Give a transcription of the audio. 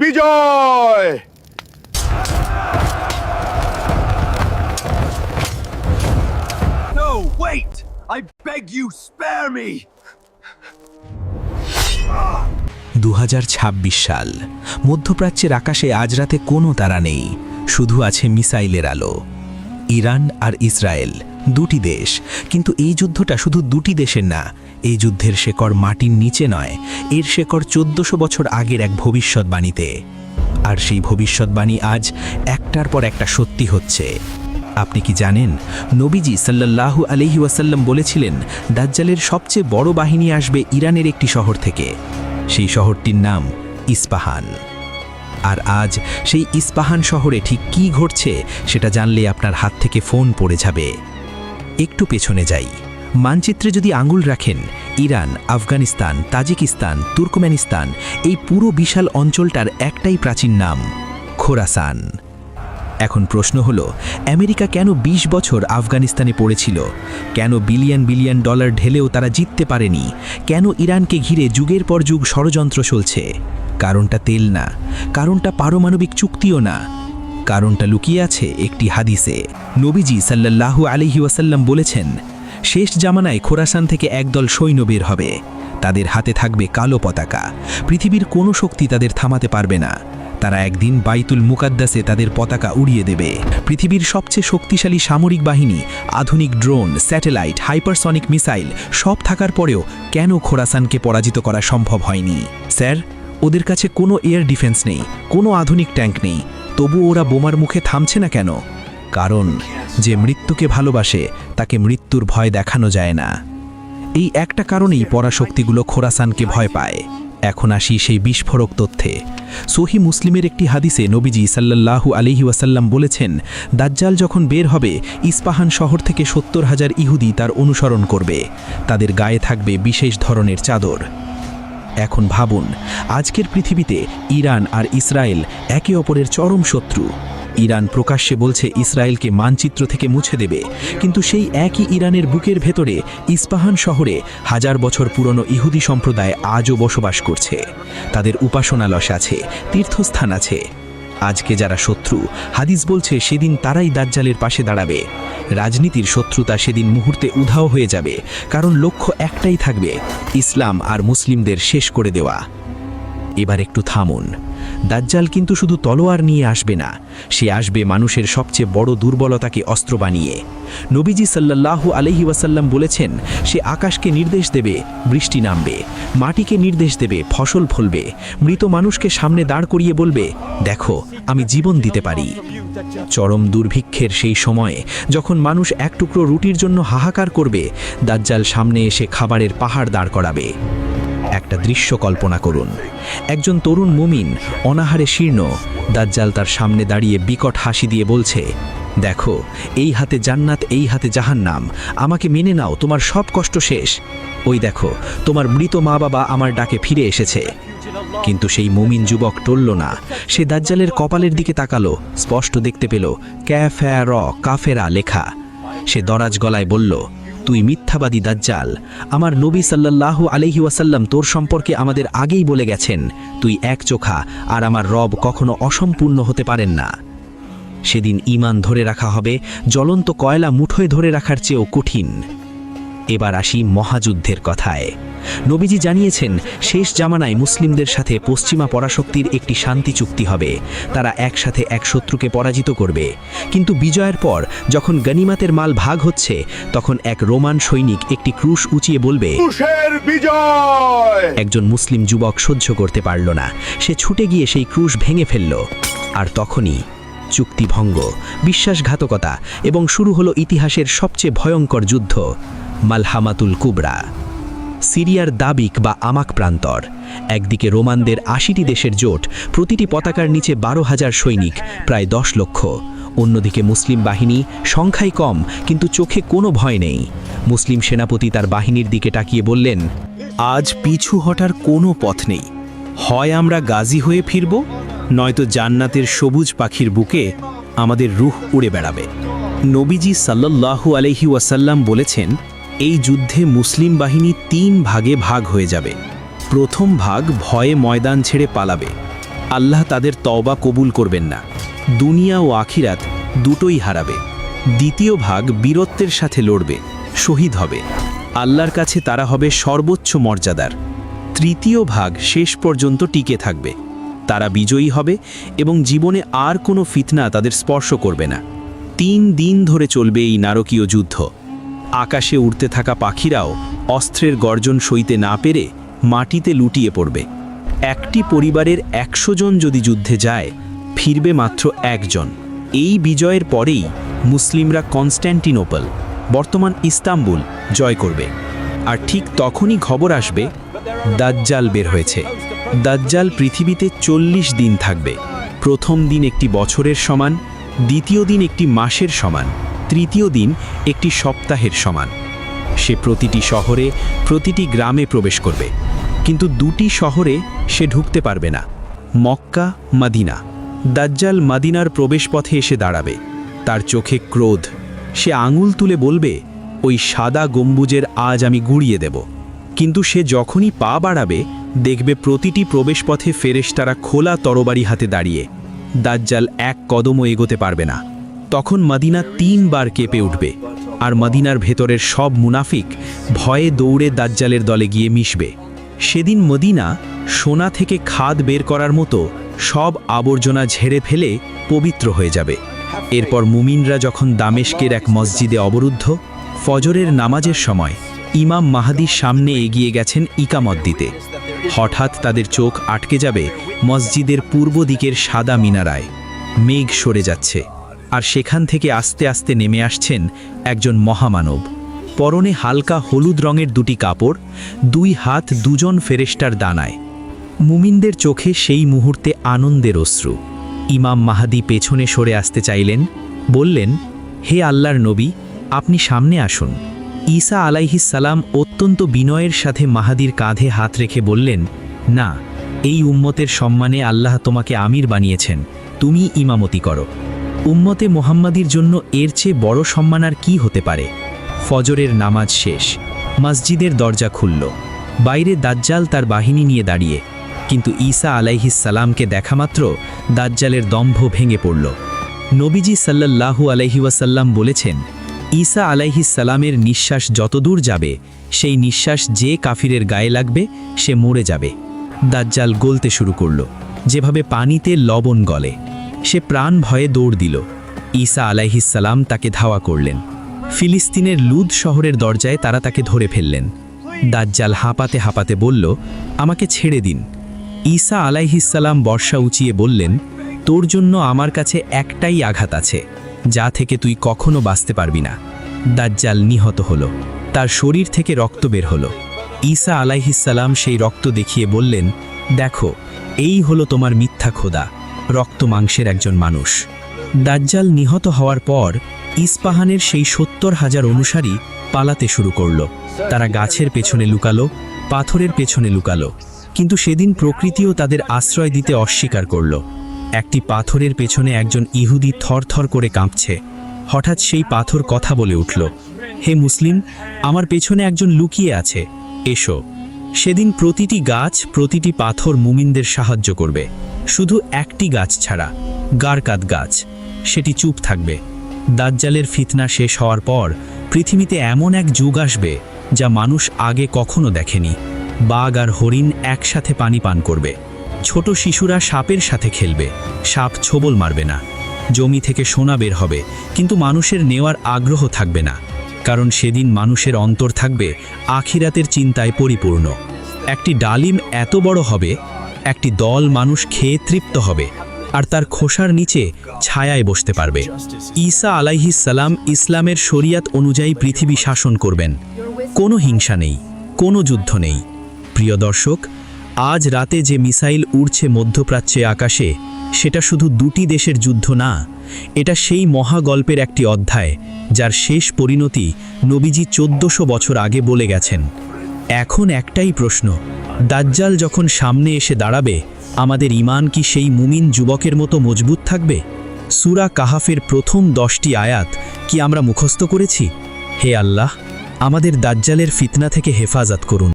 Bijoy. No, wait! I beg you, spare me! 2026 সাল। মধ্যপ্রাচ্যের আকাশে আজ রাতে কোনো তারা নেই, শুধু আছে মিসাইলের আলো। ইরান আর ইসরায়েল, দুটি দেশ, কিন্তু এই যুদ্ধটা শুধু দুটি দেশের না। এই যুদ্ধের শেকড় মাটির নিচে নয়, এর শেকড় 1400 বছর আগের এক ভবিষ্যৎবাণীতে। আর সেই ভবিষ্যৎবাণী আজ একটার পর একটা সত্যি হচ্ছে। আপনি কি জানেন, নবীজি সাল্লাল্লাহু আলাইহি ওয়াসাল্লাম বলেছিলেন দাজ্জালের সবচেয়ে বড় বাহিনী আসবে ইরানের একটি শহর থেকে। সেই শহরটির নাম ইস্পাহান। আর আজ সেই ইস্পাহান শহরে ঠিক কী ঘটছে সেটা জানলে আপনার হাত থেকে ফোন পড়ে যাবে। একটু পেছনে যাই। মানচিত্রে যদি আঙুল রাখেন, ইরান, আফগানিস্তান, তাজিকিস্তান, তুর্কমেনিস্তান, এই পুরো বিশাল অঞ্চলটার একটাই প্রাচীন নাম, খোরাসান। এখন প্রশ্ন হলো, আমেরিকা কেন 20 বছর আফগানিস্তানে পড়েছিল? কেন বিলিয়ন বিলিয়ন ডলার ঢেলেও তারা জিততে পারেনি? কেন ইরানকে ঘিরে যুগের পর যুগ ষড়যন্ত্র চলছে? কারণটা তেল না, কারণটা পারমাণবিক চুক্তিও না, কারণটা লুকিয়ে আছে একটি হাদিসে। নবীজি সাল্লাল্লাহু আলাইহি ওয়াসাল্লাম বলেছেন, শেষ জামানায় খোরাসান থেকে একদল সৈন্য বের হবে। তাদের হাতে থাকবে কালো পতাকা। পৃথিবীর কোনো শক্তি তাদের থামাতে পারবে না। তারা একদিন বাইতুল মুকাদ্দাসে তাদের পতাকা উড়িয়ে দেবে। পৃথিবীর সবচেয়ে শক্তিশালী সামরিক বাহিনী, আধুনিক ড্রোন, স্যাটেলাইট, হাইপারসনিক মিসাইল সব থাকার পরেও কেন খোরাসানকে পরাজিত করা সম্ভব হয়নি? স্যার, ওদের কাছে কোনো এয়ার ডিফেন্স নেই, কোনো আধুনিক ট্যাঙ্ক নেই, তবু ওরা বোমার মুখে থামছে না কেন? কারণ যে মৃত্যুকে ভালোবাসে তাকে মৃত্যুর ভয় দেখানো যায় না। এই একটা কারণেই পরাশক্তিগুলো খোরাসানকে ভয় পায়। এখন আসি সেই বিস্ফোরক তথ্যে। সহি মুসলিমের একটি হাদিসে নবীজি সাল্লাল্লাহু আলাইহি ওয়াসাল্লাম বলেছেন, দাজ্জাল যখন বের হবে, ইস্পাহান শহর থেকে 70,000 ইহুদি তার অনুসরণ করবে। তাদের গায়ে থাকবে বিশেষ ধরনের চাদর। এখন ভাবুন, আজকের পৃথিবীতে ইরান আর ইসরায়েল একে অপরের চরম শত্রু। ইরান প্রকাশ্যে বলছে ইসরায়েলকে মানচিত্র থেকে মুছে দেবে, কিন্তু সেই একই ইরানের বুকের ভেতরে ইস্পাহান শহরে 1000 বছর পুরনো ইহুদি সম্প্রদায় আজও বসবাস করছে। তাদের উপাসনালয় আছে, তীর্থস্থান আছে। আজকে যারা শত্রু, হাদিস বলছে সেদিন তারাই দাজ্জালের পাশে দাঁড়াবে। রাজনীতির শত্রুতা সেদিন মুহূর্তে উধাও হয়ে যাবে, কারণ লক্ষ্য একটাই থাকবে, ইসলাম আর মুসলিমদের শেষ করে দেওয়া। এবার একটু থামুন। দাজ্জাল কিন্তু শুধু তলোয়ার নিয়ে আসবে না, সে আসবে মানুষের সবচেয়ে বড় দুর্বলতাকে অস্ত্র বানিয়ে। নবীজি সাল্লাল্লাহু আলাইহি ওয়াসাল্লাম বলেছেন, সে আকাশকে নির্দেশ দেবে, বৃষ্টি নামবে, মাটিকে নির্দেশ দেবে, ফসল ফলবে, মৃত মানুষকে সামনে দাঁড় করিয়ে বলবে, দেখো আমি জীবন দিতে পারি। চরম দুর্ভিক্ষের সেই সময়ে যখন মানুষ এক টুকরো রুটির জন্য হাহাকার করবে, দাজ্জাল সামনে এসে খাবারের পাহাড় দাঁড় করাবে। একটা দৃশ্য কল্পনা করুন, একজন তরুণ মুমিন অনাহারে শীর্ণ, দাজ্জাল তার সামনে দাঁড়িয়ে বিকট হাসি দিয়ে বলছে, দেখো এই হাতে জান্নাত, এই হাতে জাহান্নাম, আমাকে মেনে নাও, তোমার সব কষ্ট শেষ। ওই দেখো তোমার মৃত মা বাবা আমার ডাকে ফিরে এসেছে। কিন্তু সেই মুমিন যুবক টলল না, সে দাজ্জালের কপালের দিকে তাকালো, স্পষ্ট দেখতে পেল কাফেরা লেখা। সে দরাজ গলায় বলল, তুই মিথ্যাবাদী দাজ্জাল, আমার নবী সাল্লাল্লাহু আলাইহি ওয়াসাল্লাম তোর সম্পর্কে আমাদের আগেই বলে গেছেন, তুই এক চোখা, আর আমার রব কখনো অসম্পূর্ণ হতে পারেন না। সেদিন ঈমান ধরে রাখা হবে জ্বলন্ত কয়লা মুঠোয় ধরে রাখার চেয়েও কঠিন। এবার আসি মহাযুদ্ধের কথায়। নবীজি জানিয়েছেন, শেষ জামানায় মুসলিমদের সাথে পশ্চিমা পরাশক্তির একটি শান্তি চুক্তি হবে। তারা একসাথে এক শত্রুকে পরাজিত করবে। কিন্তু বিজয়ের পর যখন গনিমাতের মাল ভাগ হচ্ছে, তখন এক রোমান সৈনিক একটি ক্রুশ উঁচিয়ে বলবে, ক্রুশের বিজয়। একজন মুসলিম যুবক সহ্য করতে পারল না, সে ছুটে গিয়ে সেই ক্রুশ ভেঙে ফেলল। আর তখনই চুক্তিভঙ্গ, বিশ্বাসঘাতকতা এবং শুরু হলো ইতিহাসের সবচেয়ে ভয়ঙ্কর যুদ্ধ, মালহামাতুল কুবরা। সিরিয়ার দাবিক বা আমাক প্রান্তর। একদিকে রোমানদের 80টি দেশের জোট, প্রতিটি পতাকার নিচে 12,000 সৈনিক, প্রায় 10 লক্ষ। অন্যদিকে মুসলিম বাহিনী, সংখ্যায় কম কিন্তু চোখে কোনো ভয় নেই। মুসলিম সেনাপতি তার বাহিনীর দিকে তাকিয়ে বললেন, আজ পিছু হটার কোনো পথ নেই। হয় আমরা গাজী হয়ে ফিরব, নয়তো জান্নাতের সবুজ পাখির বুকে আমাদের রূহ উড়ে বেড়াবে। নবীজি সাল্লাল্লাহু আলাইহি ওয়াসাল্লাম বলেছেন, এই যুদ্ধে মুসলিম বাহিনী 3 ভাগে ভাগ হয়ে যাবে। প্রথম ভাগ ভয়ে ময়দান ছেড়ে পালাবে, আল্লাহ তাদের তওবা কবুল করবেন না। দুনিয়া ও আখিরাত দুটোই হারাবে। দ্বিতীয় ভাগ বীরত্বের সাথে লড়বে, শহীদ হবে। আল্লাহর কাছে তারা হবে সর্বোচ্চ মর্যাদার। তৃতীয় ভাগ শেষ পর্যন্ত টিকে থাকবে। তারা বিজয়ী হবে এবং জীবনে আর কোনো ফিতনা তাদের স্পর্শ করবে না। 3 দিন ধরে চলবে এই নারকীয় যুদ্ধ। আকাশে উড়তে থাকা পাখিরাও অস্ত্রের গর্জন সইতে না পেরে মাটিতে লুটিয়ে পড়বে। একটি পরিবারের 100 জন যদি যুদ্ধে যায়, ফিরবে মাত্র 1 জন। এই বিজয়ের পরেই মুসলিমরা কনস্ট্যান্টিনোপল, বর্তমান ইস্তাম্বুল জয় করবে। আর ঠিক তখনই খবর আসবে দাজ্জাল বের হয়েছে। দাজ্জাল পৃথিবীতে 40 দিন থাকবে। প্রথম দিন একটি বছরের সমান, দ্বিতীয় দিন একটি মাসের সমান, তৃতীয় দিন একটি সপ্তাহের সমান। সে প্রতিটি শহরে, প্রতিটি গ্রামে প্রবেশ করবে, কিন্তু 2টি শহরে সে ঢুকতে পারবে না, মক্কা, মদিনা। দাজ্জাল মদিনার প্রবেশপথে এসে দাঁড়াবে। তার চোখে ক্রোধ। সে আঙুল তুলে বলবে, ওই সাদা গম্বুজের আজ আমি গুড়িয়ে দেব। কিন্তু সে যখনই পা বাড়াবে, দেখবে প্রতিটি প্রবেশপথে ফেরেশতারা খোলা তরবারি হাতে দাঁড়িয়ে। দাজ্জাল 1 কদমও এগোতে পারবে না। তখন মদিনা 3 বার কেঁপে উঠবে, আর মদিনার ভেতরের সব মুনাফিক ভয়ে দৌড়ে দাজ্জালের দলে গিয়ে মিশবে। সেদিন মদিনা সোনা থেকে খাদ বের করার মতো সব আবর্জনা ঝেড়ে ফেলে পবিত্র হয়ে যাবে। এরপর মুমিনরা যখন দামেস্কের এক মসজিদে অবরুদ্ধ, ফজরের নামাজের সময় ইমাম মাহাদির সামনে এগিয়ে গেছেন ইকামত দিতে। হঠাৎ তাদের চোখ আটকে যাবে মসজিদের পূর্ব দিকের সাদা মিনারায়। মেঘ সরে যাচ্ছে, আর সেখান থেকে আস্তে আস্তে নেমে আসছেন একজন মহামানব। পরনে হালকা হলুদ রঙের 2টি কাপড়, 2 হাত 2 জন ফেরেশতার দানায়। মুমিনদের চোখে সেই মুহূর্তে আনন্দের অশ্রু। ইমাম মাহাদি পেছনে সরে আসতে চাইলেন, বললেন, হে আল্লাহর নবী, আপনি সামনে আসুন। ঈসা আলাইহিস সালাম অত্যন্ত বিনয়ের সাথে মাহাদির কাঁধে হাত রেখে বললেন, না, এই উম্মতের সম্মানে আল্লাহ তোমাকে আমির বানিয়েছেন, তুমি ইমামতি করো। উম্মতে মুহাম্মাদির জন্য এর চেয়ে বড় সম্মান আর কি হতে পারে। ফজরের নামাজ শেষ, মসজিদের দরজা খুলল। বাইরে দাজ্জাল তার বাহিনী নিয়ে দাঁড়িয়ে, কিন্তু ঈসা আলাইহিস সালামকে দেখামাত্র দাজ্জালের দম্ভ ভেঙে পড়ল। নবীজি সাল্লাল্লাহু আলাইহি ওয়াসাল্লাম বলেছেন, ঈসা আলাইহিস সালামের নিঃশ্বাস যতদূর যাবে, সেই নিঃশ্বাস যে কাফিরের গায়ে লাগবে সে মরে যাবে। দাজ্জাল গলতে শুরু করল, যেভাবে পানিতে লবণ গলে। সে প্রাণ ভয়ে দৌড় দিল। ঈসা আলাইহিস সালাম তাকে ধাওয়া করলেন। ফিলিস্তিনের লুদ শহরের দরজায় তারা তাকে ধরে ফেললেন। দাজ্জাল হাঁপাতে হাঁপাতে বলল, আমাকে ছেড়ে দিন। ঈসা আলাইহিস সালাম বর্ষা উঁচিয়ে বললেন, তোর জন্য আমার কাছে একটাই আঘাত আছে, যা থেকে তুই কখনো বাঁচতে পারবি না। দাজ্জাল নিহত হলো, তার শরীর থেকে রক্ত বের হলো। ঈসা আলাইহিস সালাম সেই রক্ত দেখিয়ে বললেন, দেখো, এই হলো তোমার মিথ্যা খোদা, রক্ত মাংসের একজন মানুষ। দাজ্জাল নিহত হওয়ার পর ইস্পাহানের সেই 70,000 অনুসারী পালাতে শুরু করল। তারা গাছের পেছনে লুকালো, পাথরের পেছনে লুকালো, কিন্তু সেদিন প্রকৃতিও তাদের আশ্রয় দিতে অস্বীকার করল। একটি পাথরের পেছনে একজন ইহুদি থরথর করে কাঁপছে। হঠাৎ সেই পাথর কথা বলে উঠল, হে মুসলিম, আমার পেছনে একজন লুকিয়ে আছে, এসো। সেদিন প্রতিটি গাছ, প্রতিটি পাথর মুমিনদের সাহায্য করবে, শুধু একটি গাছ ছাড়া, গারকাদ গাছ, সেটি চুপ থাকবে। দাজ্জালের ফিতনা শেষ হওয়ার পর পৃথিবীতে এমন এক যুগ আসবে যা মানুষ আগে কখনো দেখেনি। বাঘ আর হরিণ একসাথে পানি পান করবে, ছোট শিশুরা সাপের সাথে খেলবে, সাপ ছোবল মারবে না। জমি থেকে সোনা বের হবে, কিন্তু মানুষের নেওয়ার আগ্রহ থাকবে না, কারণ সেদিন মানুষের অন্তর থাকবে আখিরাতের চিন্তায় পরিপূর্ণ। একটি ডালিম এত বড় হবে, একটি দল মানুষ খেয়ে তৃপ্ত হবে, আর তার খোসার নিচে ছায়ায় বসতে পারবে। ঈসা আলাইহিস সালাম ইসলামের শরিয়াত অনুযায়ী পৃথিবী শাসন করবেন। কোনো হিংসা নেই, কোনো যুদ্ধ নেই। প্রিয় দর্শক, আজ রাতে যে মিসাইল উড়ছে মধ্যপ্রাচ্যে আকাশে, সেটা শুধু 2টি দেশের যুদ্ধ না, এটা সেই মহাগল্পের একটি অধ্যায়, যার শেষ পরিণতি নবীজি 1400 বছর আগে বলে গেছেন। এখন একটাই প্রশ্ন, দাজ্জাল যখন সামনে এসে দাঁড়াবে, আমাদের ঈমান কি সেই মুমিন যুবকের মতো মজবুত থাকবে? সূরা কাহাফের প্রথম 10টি আয়াত কি আমরা মুখস্থ করেছি? হে আল্লাহ, আমাদের দাজ্জালের ফিতনা থেকে হেফাজত করুন।